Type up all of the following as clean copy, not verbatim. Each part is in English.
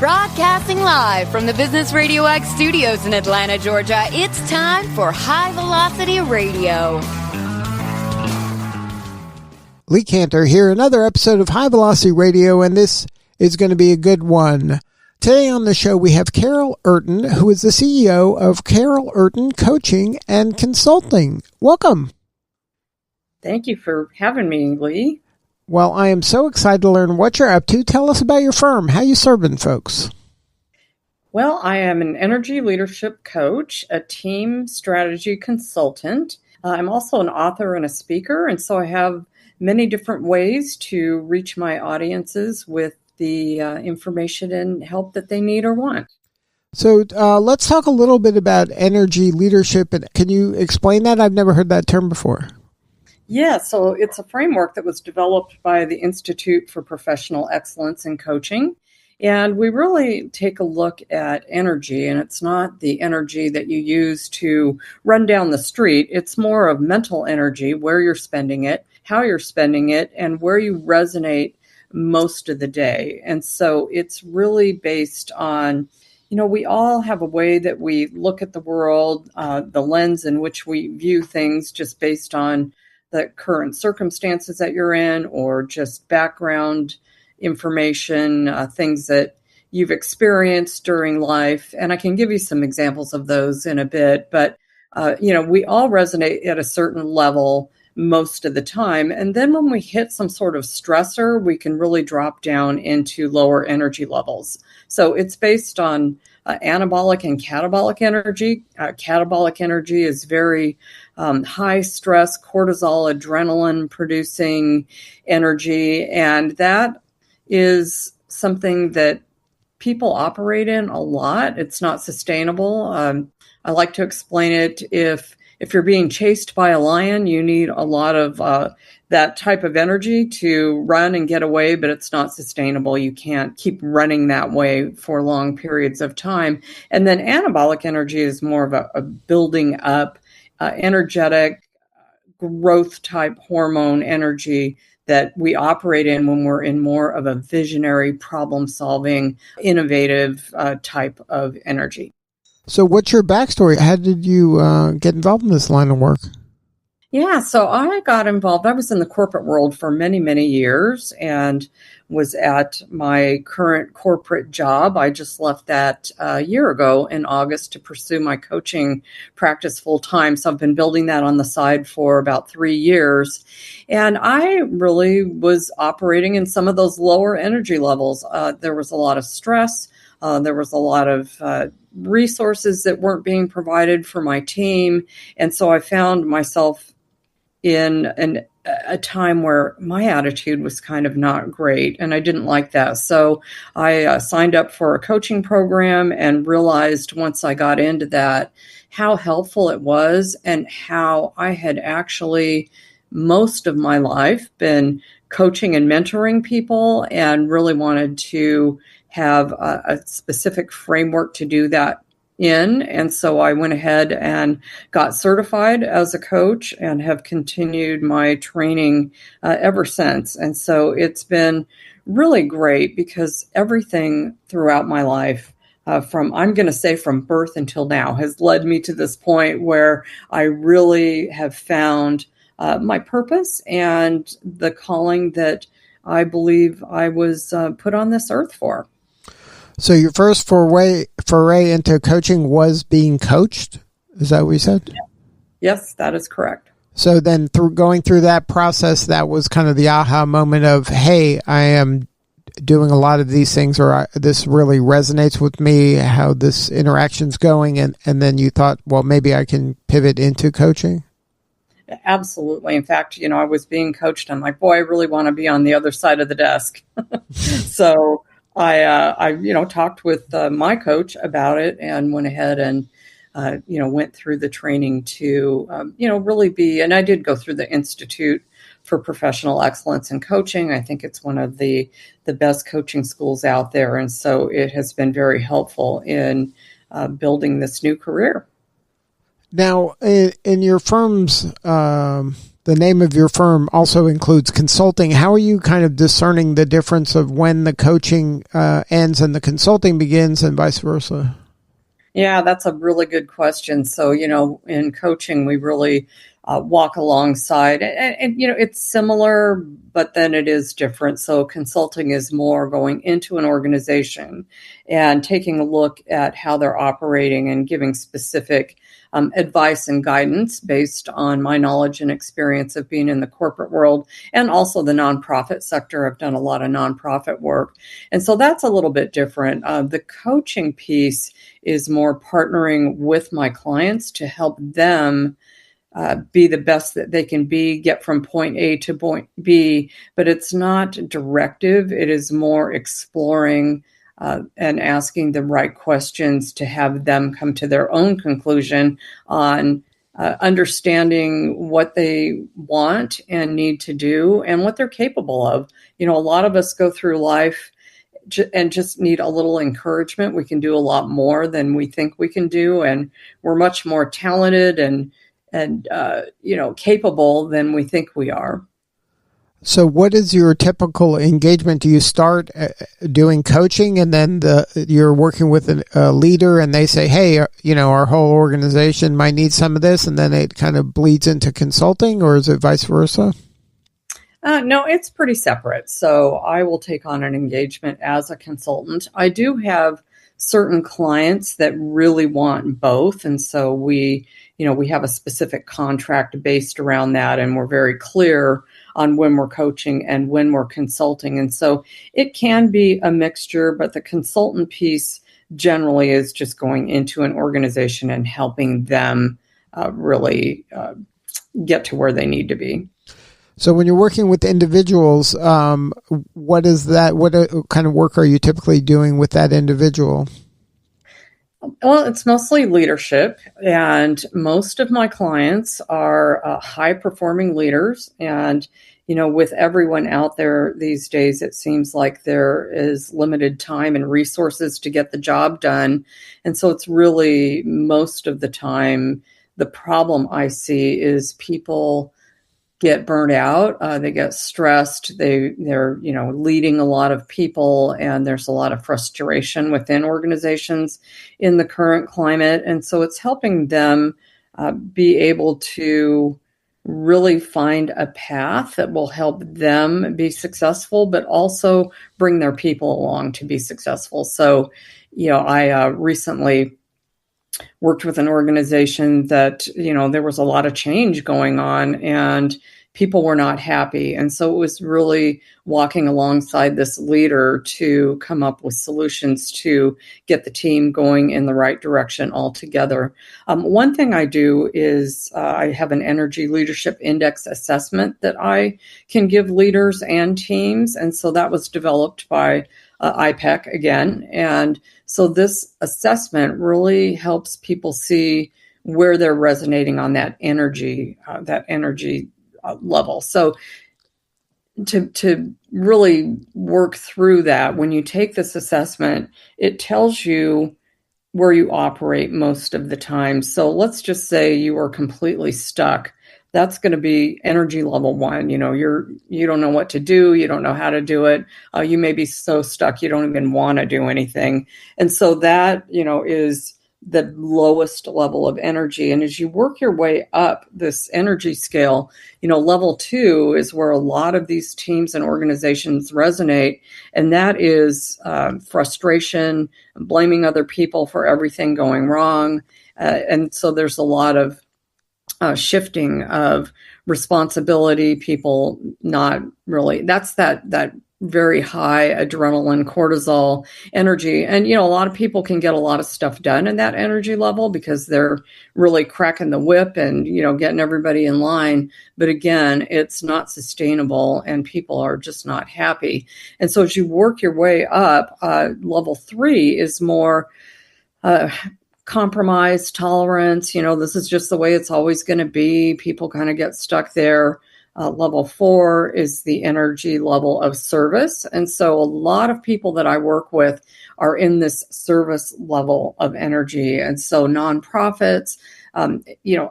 Broadcasting live from the Business Radio X studios in Atlanta, Georgia, it's time for High Velocity Radio. Lee Kantor here, another episode of High Velocity Radio, and this is going to be a good one. Today on the show, we have Carol Urton, who is the CEO of Carol Urton Coaching and Consulting. Welcome. Thank you for having me, Lee. Well, I am so excited to learn what you're up to. Tell us about your firm. How you serving folks? Well, I am an energy leadership coach, a team strategy consultant. I'm also an author and a speaker, and so I have many different ways to reach my audiences with the information and help that they need or want. So let's talk a little bit about energy leadership. Can you explain that? I've never heard that term before. Yeah, so it's a framework that was developed by the Institute for Professional Excellence in Coaching. And we really take a look at energy, and it's not the energy that you use to run down the street. It's more of mental energy, where you're spending it, how you're spending it, and where you resonate most of the day. And so it's really based on, we all have a way that we look at the world, the lens in which we view things just based on the current circumstances that you're in, or just background information, things that you've experienced during life. And I can give you some examples of those in a bit, but, we all resonate at a certain level most of the time. And then when we hit some sort of stressor, we can really drop down into lower energy levels. So it's based on anabolic and catabolic energy. Catabolic energy is very high stress, cortisol, adrenaline producing energy. And that is something that people operate in a lot. It's not sustainable. I like to explain it. If you're being chased by a lion, you need a lot of that type of energy to run and get away, but it's not sustainable. You can't keep running that way for long periods of time. And then anabolic energy is more of a building up, energetic, growth type hormone energy that we operate in when we're in more of a visionary, problem-solving, innovative type of energy. So what's your backstory? How did you get involved in this line of work? Yeah, so I got involved. I was in the corporate world for many, many years and was at my current corporate job. I just left that a year ago in August to pursue my coaching practice full time. So I've been building that on the side for about 3 years. And I really was operating in some of those lower energy levels. There was a lot of stress. There was a lot of resources that weren't being provided for my team. And so I found myself in a time where my attitude was kind of not great, and I didn't like that. So I signed up for a coaching program and realized once I got into that how helpful it was, and how I had actually most of my life been coaching and mentoring people, and really wanted to have a specific framework to do that in. And so I went ahead and got certified as a coach and have continued my training ever since. And so it's been really great, because everything throughout my life, from birth until now, has led me to this point where I really have found my purpose and the calling that I believe I was put on this earth for. So your first foray into coaching was being coached? Is that what you said? Yes, that is correct. So then going through that process, that was kind of the aha moment of, hey, I am doing a lot of these things, or this really resonates with me, how this interaction's going, and then you thought, well, maybe I can pivot into coaching? Absolutely. In fact, I was being coached. I'm like, boy, I really want to be on the other side of the desk. So I talked with my coach about it and went ahead and, went through the training to, really be, and I did go through the Institute for Professional Excellence in Coaching. I think it's one of the best coaching schools out there. And so it has been very helpful in building this new career. Now, in your firm's The name of your firm also includes consulting. How are you kind of discerning the difference of when the coaching ends and the consulting begins and vice versa? Yeah, that's a really good question. So, in coaching, we really walk alongside, and, it's similar, but then it is different. So, consulting is more going into an organization and taking a look at how they're operating and giving specific advice and guidance based on my knowledge and experience of being in the corporate world and also the nonprofit sector. I've done a lot of nonprofit work. And so that's a little bit different. The coaching piece is more partnering with my clients to help them be the best that they can be, get from point A to point B, but it's not directive. It is more exploring and asking the right questions to have them come to their own conclusion on understanding what they want and need to do and what they're capable of. A lot of us go through life and just need a little encouragement. We can do a lot more than we think we can do, and we're much more talented and capable than we think we are. So what is your typical engagement? Do you start doing coaching and then you're working with a leader and they say, hey, our whole organization might need some of this, and then it kind of bleeds into consulting, or is it vice versa? No, it's pretty separate. So I will take on an engagement as a consultant. I do have certain clients that really want both. And so we have a specific contract based around that, and we're very clear on when we're coaching and when we're consulting. And so it can be a mixture, but the consultant piece generally is just going into an organization and helping them really get to where they need to be. So when you're working with individuals, what is that? What kind of work are you typically doing with that individual? Well, it's mostly leadership, and most of my clients are high-performing leaders. And, with everyone out there these days, it seems like there is limited time and resources to get the job done. And so it's really most of the time, the problem I see is people get burnt out, they get stressed, they're leading a lot of people, and there's a lot of frustration within organizations in the current climate. And so it's helping them be able to really find a path that will help them be successful, but also bring their people along to be successful. So, I recently worked with an organization that, there was a lot of change going on and people were not happy. And so it was really walking alongside this leader to come up with solutions to get the team going in the right direction altogether. One thing I do is I have an energy leadership index assessment that I can give leaders and teams. And so that was developed by IPEC again. And so this assessment really helps people see where they're resonating on that energy level. So to really work through that, when you take this assessment, it tells you where you operate most of the time. So let's just say you are completely stuck. That's going to be energy level 1. You don't know what to do. You don't know how to do it. You may be so stuck you don't even want to do anything. And so that, is the lowest level of energy. And as you work your way up this energy scale, level 2 is where a lot of these teams and organizations resonate. And that is frustration, blaming other people for everything going wrong. And so there's a lot of shifting of responsibility, people not really, that's that very high adrenaline, cortisol energy. And, a lot of people can get a lot of stuff done in that energy level because they're really cracking the whip and, getting everybody in line. But again, it's not sustainable and people are just not happy. And so as you work your way up, level 3 is more compromise, tolerance. This is just the way it's always going to be. People kind of get stuck there. Level 4 is the energy level of service. And so a lot of people that I work with are in this service level of energy. And so nonprofits,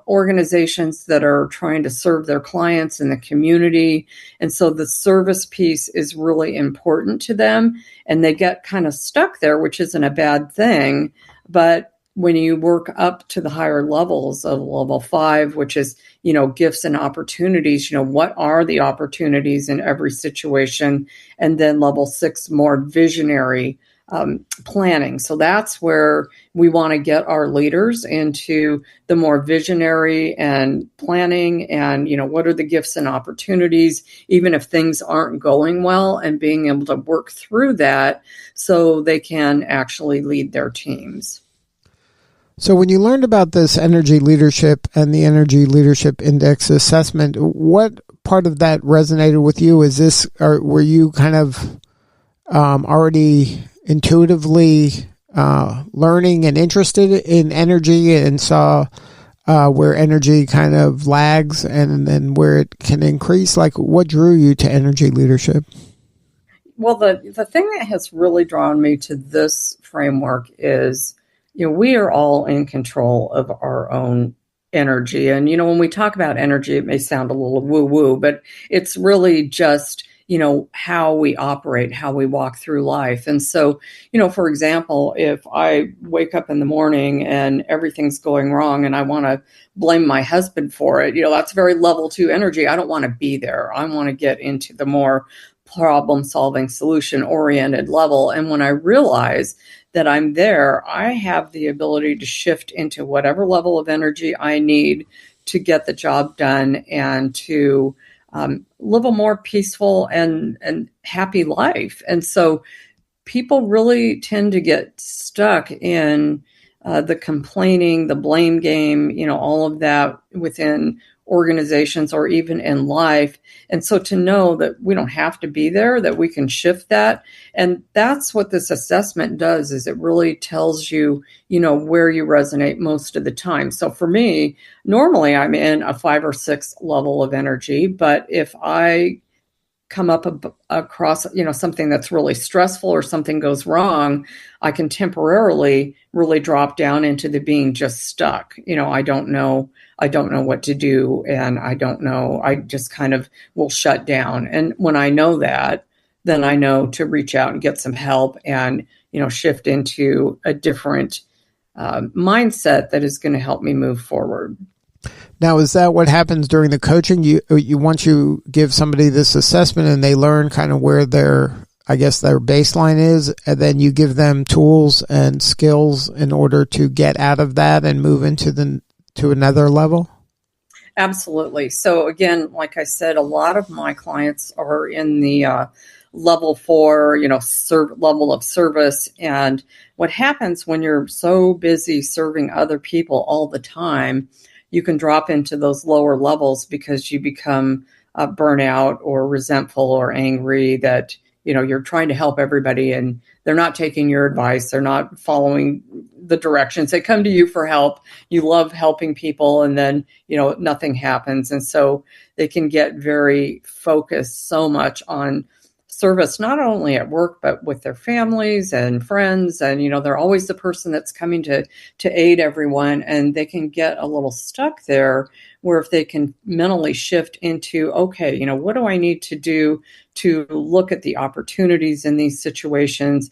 organizations that are trying to serve their clients in the community. And so the service piece is really important to them, and they get kind of stuck there, which isn't a bad thing. But when you work up to the higher levels of level 5, which is, gifts and opportunities, what are the opportunities in every situation? And then level 6, more visionary planning. So that's where we want to get our leaders into the more visionary and planning and, what are the gifts and opportunities, even if things aren't going well, and being able to work through that so they can actually lead their teams. So when you learned about this energy leadership and the energy leadership index assessment, what part of that resonated with you? Were you kind of already intuitively learning and interested in energy and saw where energy kind of lags and then where it can increase? Like, what drew you to energy leadership? Well, the thing that has really drawn me to this framework is, we are all in control of our own energy. And, when we talk about energy, it may sound a little woo-woo, but it's really just, how we operate, how we walk through life. And so, for example, if I wake up in the morning and everything's going wrong and I want to blame my husband for it, that's very level 2 energy. I don't want to be there. I want to get into the more problem-solving, solution-oriented level. And when I realize that I'm there, I have the ability to shift into whatever level of energy I need to get the job done and to live a more peaceful and happy life. And so people really tend to get stuck in the complaining, the blame game, all of that within organizations or even in life. And so to know that we don't have to be there, that we can shift that. And that's what this assessment does, is it really tells you, where you resonate most of the time. So for me, normally I'm in a 5 or 6 level of energy, but if I come up across, something that's really stressful or something goes wrong, I can temporarily really drop down into the being just stuck. I don't know what to do. And I just kind of will shut down. And when I know that, then I know to reach out and get some help and, shift into a different mindset that is going to help me move forward. Now, is that what happens during the coaching? You once you give somebody this assessment and they learn kind of where their baseline is, and then you give them tools and skills in order to get out of that and move into to another level? Absolutely. So again, like I said, a lot of my clients are in the level 4, level of service. And what happens when you're so busy serving other people all the time, you can drop into those lower levels because you become burnout or resentful or angry that, you're trying to help everybody and they're not taking your advice. They're not following the directions. They come to you for help. You love helping people and then, nothing happens. And so they can get very focused so much on service, not only at work, but with their families and friends. And, they're always the person that's coming to aid everyone. And they can get a little stuck there, where if they can mentally shift into, okay, what do I need to do to look at the opportunities in these situations?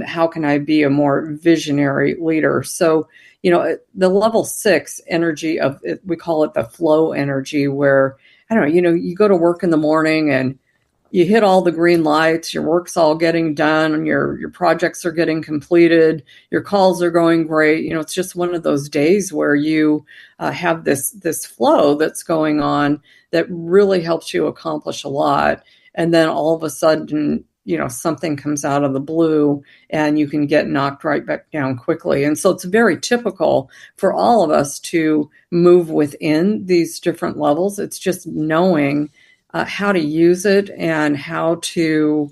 How can I be a more visionary leader? So, the level 6 energy we call it the flow energy, where, you go to work in the morning and you hit all the green lights, your work's all getting done, your projects are getting completed, your calls are going great. It's just one of those days where you have this flow that's going on that really helps you accomplish a lot. And then all of a sudden, something comes out of the blue and you can get knocked right back down quickly. And so it's very typical for all of us to move within these different levels. It's just knowing how to use it and how to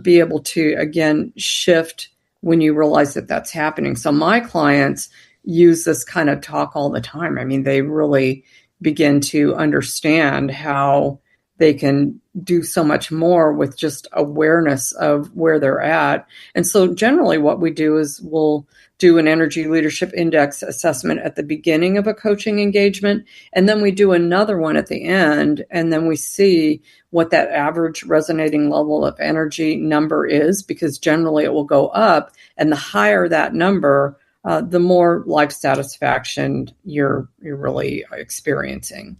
be able to, again, shift when you realize that that's happening. So my clients use this kind of talk all the time. I mean, they really begin to understand how they can do so much more with just awareness of where they're at. And so generally what we do is we'll do an energy leadership index assessment at the beginning of a coaching engagement, and then we do another one at the end, and then we see what that average resonating level of energy number is, because generally it will go up, and the higher that number, the more life satisfaction you're really experiencing.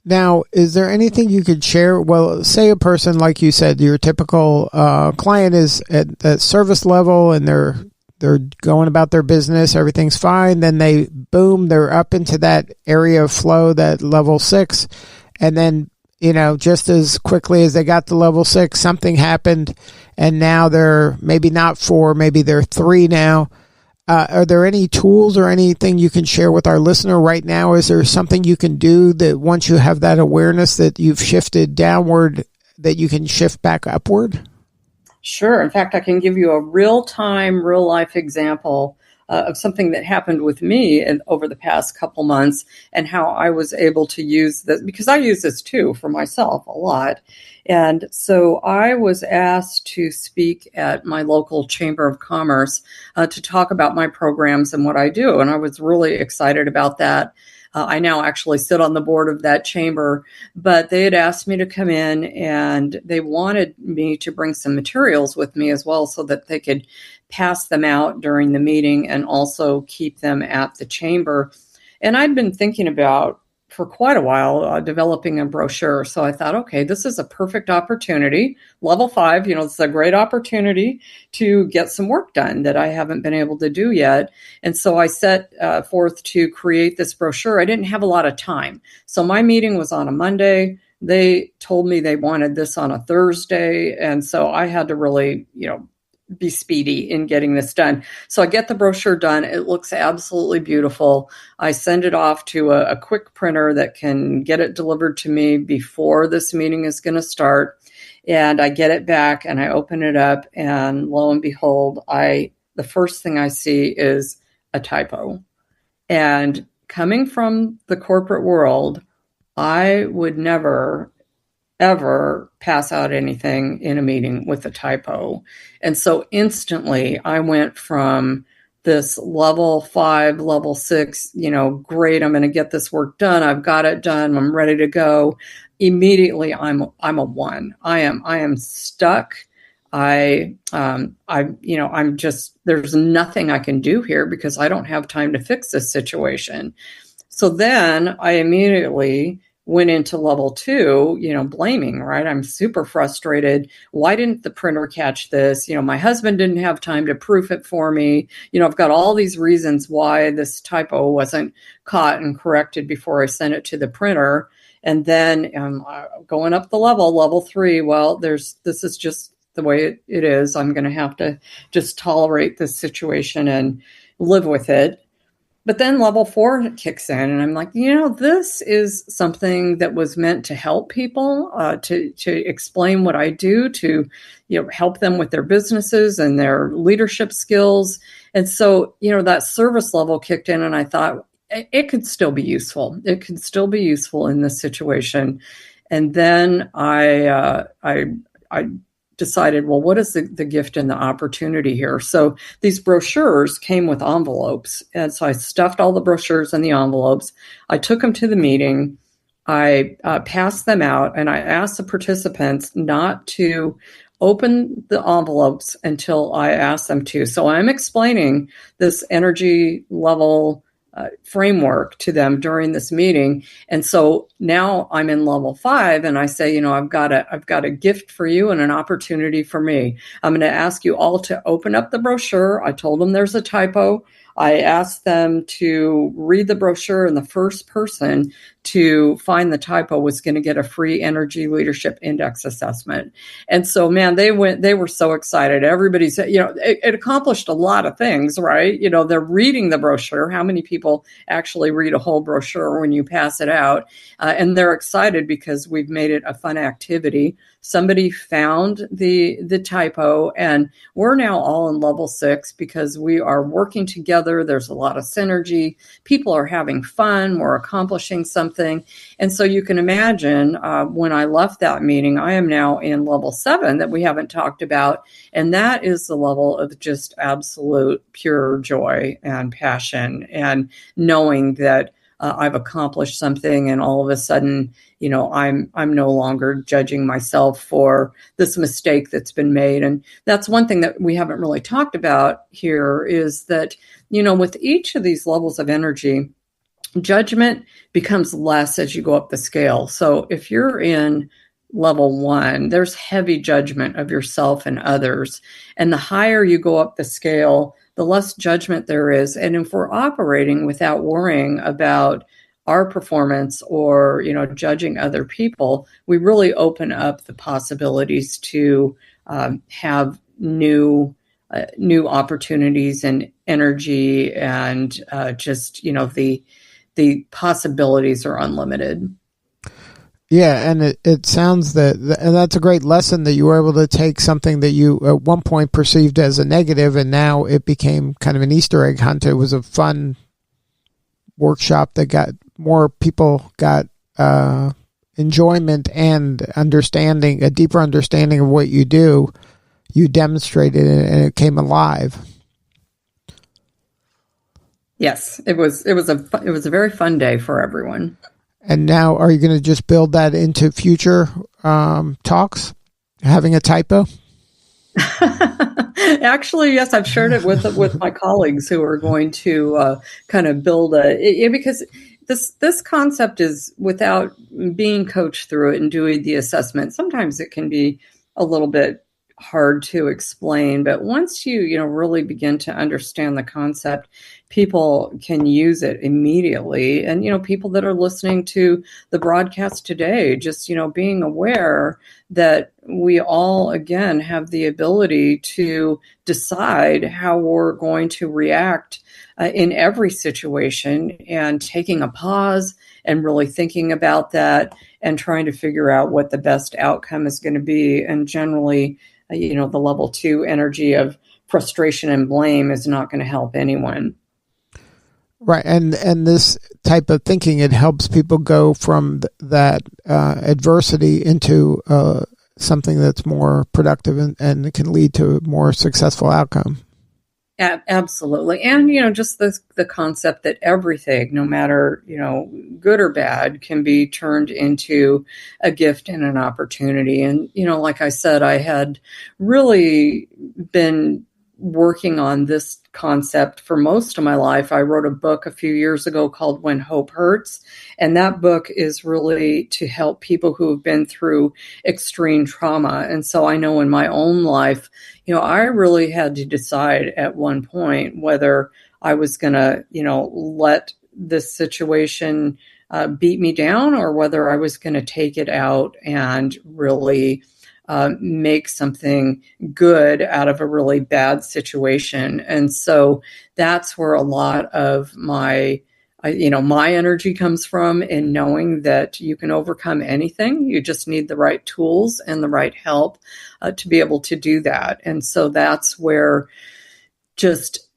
Now, is there anything you could share? Well, say a person, like you said, your typical client is at that service level and they're going about their business, everything's fine. Then they're up into that area of flow, that level 6. And then, just as quickly as they got to level 6, something happened. And now they're maybe not 4, maybe they're 3 now. Are there any tools or anything you can share with our listener right now? Is there something you can do that once you have that awareness that you've shifted downward, that you can shift back upward? Sure. In fact, I can give you a real-time, real-life example of something that happened with me over the past couple months, and how I was able to use this, because I use this too for myself a lot. And so I was asked to speak at my local Chamber of Commerce to talk about my programs and what I do. And I was really excited about that. I now actually sit on the board of that chamber, but they had asked me to come in, and they wanted me to bring some materials with me as well so that they could pass them out during the meeting and also keep them at the chamber. And I'd been thinking about for quite a while developing a brochure. So I thought, okay, this is a perfect opportunity. Level 5, it's a great opportunity to get some work done that I haven't been able to do yet. And so I set forth to create this brochure. I didn't have a lot of time. So my meeting was on a Monday. They told me they wanted this on a Thursday. And so I had to really, be speedy in getting this done. So I get the brochure done. It looks absolutely beautiful. I send it off to a quick printer that can get it delivered to me before this meeting is going to start. And I get it back and I open it up, and lo and behold, the first thing I see is a typo. And coming from the corporate world, I would never ever pass out anything in a meeting with a typo. And so instantly I went from this level 5, level 6, great, I'm going to get this work done. I've got it done. I'm ready to go. Immediately I'm a 1. I am stuck. I'm just, there's nothing I can do here because I don't have time to fix this situation. So then I immediately went into level 2, blaming, right? I'm super frustrated. Why didn't the printer catch this? My husband didn't have time to proof it for me. I've got all these reasons why this typo wasn't caught and corrected before I sent it to the printer. And then going up the level 3, well, this is just the way it is. I'm going to have to just tolerate this situation and live with it. But then level 4 kicks in, and I'm like, this is something that was meant to help people, to explain what I do, to help them with their businesses and their leadership skills. And so, that service level kicked in, and I thought it could still be useful. It could still be useful in this situation. And then I decided, well, what is the gift and the opportunity here? So these brochures came with envelopes. And so I stuffed all the brochures in the envelopes. I took them to the meeting. I passed them out, and I asked the participants not to open the envelopes until I asked them to. So I'm explaining this energy level framework to them during this meeting. And so now I'm in level 5, and I say, I've got a gift for you and an opportunity for me. I'm going to ask you all to open up the brochure. I told them there's a typo. I asked them to read the brochure, and the first person to find the typo was going to get a free energy leadership index assessment. And so, man, they were so excited. Everybody said, it accomplished a lot of things, right? They're reading the brochure. How many people actually read a whole brochure when you pass it out? And they're excited because we've made it a fun activity. somebody found the typo, and we're now all in level 6 because we are working together. There's a lot of synergy. People are having fun. We're accomplishing something. And so you can imagine when I left that meeting, I am now in level 7 that we haven't talked about. And that is the level of just absolute pure joy and passion, and knowing that I've accomplished something, and all of a sudden, I'm no longer judging myself for this mistake that's been made. And that's one thing that we haven't really talked about here, is that, with each of these levels of energy, judgment becomes less as you go up the scale. So if you're in level 1, there's heavy judgment of yourself and others. And the higher you go up the scale, the less judgment there is. And if we're operating without worrying about our performance or, judging other people, we really open up the possibilities to have new opportunities and energy, and the possibilities are unlimited. Yeah, and it sounds and that's a great lesson, that you were able to take something that you at one point perceived as a negative, and now it became kind of an Easter egg hunt. It was a fun workshop that got more people got enjoyment and understanding, a deeper understanding of what you do. You demonstrated it, and it came alive. Yes, it was a very fun day for everyone. And now, are you going to just build that into future talks, having a typo? Actually, yes, I've shared it with my colleagues who are going to kind of build because this concept is, without being coached through it and doing the assessment, sometimes it can be a little bit hard to explain. But once you really begin to understand the concept, people can use it immediately. And people that are listening to the broadcast today, just being aware that we all, again, have the ability to decide how we're going to react in every situation, and taking a pause and really thinking about that and trying to figure out what the best outcome is going to be. And generally, the level 2 energy of frustration and blame is not going to help anyone. Right. And this type of thinking, it helps people go from that adversity into something that's more productive, and it can lead to a more successful outcome. Absolutely. And, just the concept that everything, no matter, good or bad, can be turned into a gift and an opportunity. And, like I said, I had really been working on this concept for most of my life. I wrote a book a few years ago called When Hope Hurts. And that book is really to help people who have been through extreme trauma. And so I know in my own life, I really had to decide at one point whether I was going to, let this situation beat me down, or whether I was going to take it out and really make something good out of a really bad situation. And so that's where a lot of my energy comes from, in knowing that you can overcome anything. You just need the right tools and the right help to be able to do that. And so that's where, just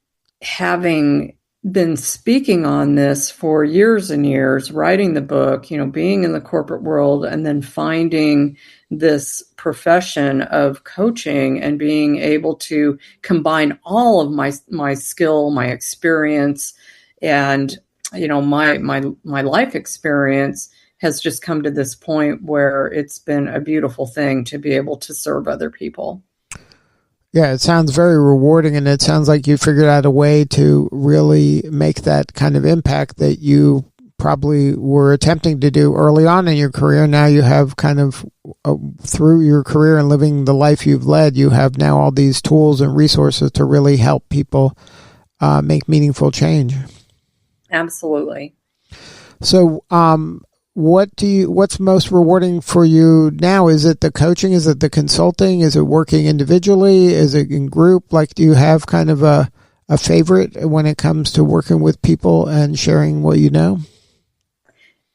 having been speaking on this for years and years, writing the book, being in the corporate world, and then finding this profession of coaching and being able to combine all of my skill, my experience, and my life experience, has just come to this point where it's been a beautiful thing to be able to serve other people. Yeah, it sounds very rewarding, and it sounds like you figured out a way to really make that kind of impact that you probably were attempting to do early on in your career. Now you have kind of, through your career and living the life you've led, you have now all these tools and resources to really help people make meaningful change. Absolutely. So, what's most rewarding for you now? Is it the coaching? Is it the consulting? Is it working individually? Is it in group? Do you have kind of a favorite when it comes to working with people and sharing what you know?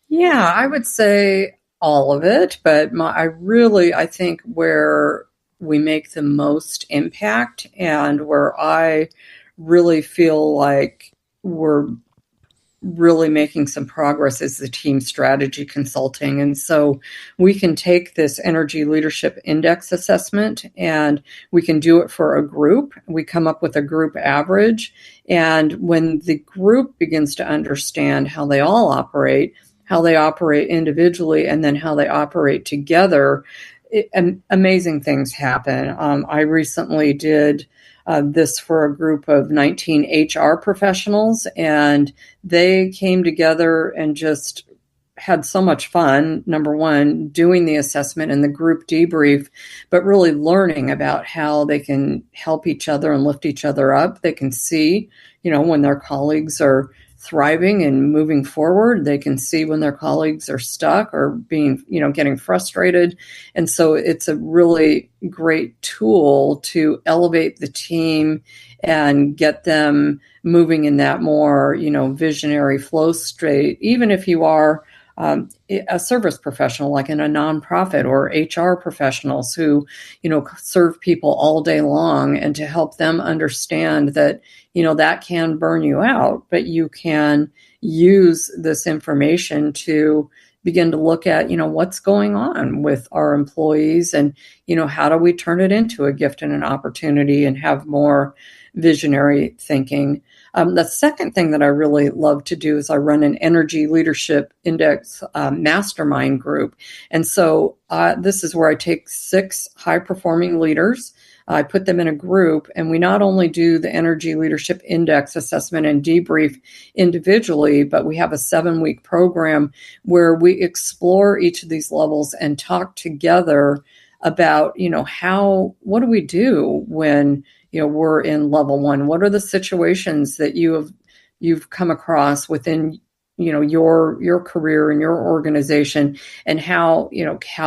Yeah, I would say all of it, but I think where we make the most impact and where I really feel like we're really making some progress is the team strategy consulting. And so we can take this energy leadership index assessment and we can do it for a group. We come up with a group average. And when the group begins to understand how they all operate, how they operate individually, and then how they operate together, amazing things happen. I recently did this for a group of 19 HR professionals, and they came together and just had so much fun, number one, doing the assessment and the group debrief, but really learning about how they can help each other and lift each other up. They can see, when their colleagues are thriving and moving forward. They can see when their colleagues are stuck or being, getting frustrated. And so it's a really great tool to elevate the team and get them moving in that more, visionary flow state, even if you are a service professional like in a nonprofit or HR professionals who, serve people all day long, and to help them understand that, that can burn you out, but you can use this information to begin to look at, what's going on with our employees and, how do we turn it into a gift and an opportunity and have more visionary thinking. The second thing that I really love to do is I run an energy leadership index mastermind group. And so this is where I take 6 high-performing leaders. I put them in a group, and we not only do the energy leadership index assessment and debrief individually, but we have a 7-week program where we explore each of these levels and talk together about, what do we do when we're in level 1? What are the situations that you've come across within, your career and your organization, and how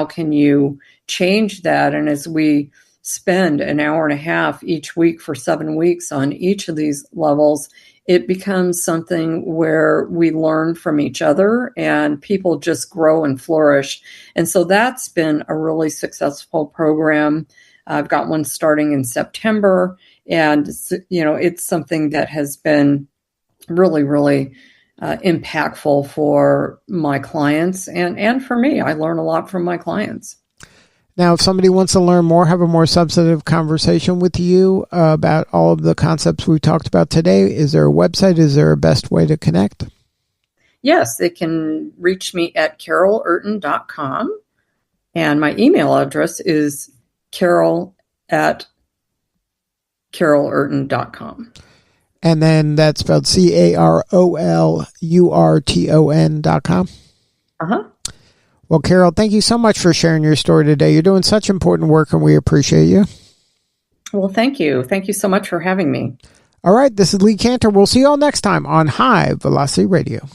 can you change that? And as we spend an hour and a half each week for 7 weeks on each of these levels, it becomes something where we learn from each other and people just grow and flourish. And so that's been a really successful program. I've got one starting in September, and it's something that has been really, really impactful for my clients and for me. I learn a lot from my clients. Now, if somebody wants to learn more, have a more substantive conversation with you about all of the concepts we talked about today, is there a website? Is there a best way to connect? Yes, they can reach me at carolurton.com, and my email address is carol@carolurton.com. And then that's spelled CarolUrton.com. Uh-huh. Well, Carol, thank you so much for sharing your story today. You're doing such important work, and we appreciate you. Well, thank you. Thank you so much for having me. All right, this is Lee Kantor. We'll see you all next time on High Velocity Radio.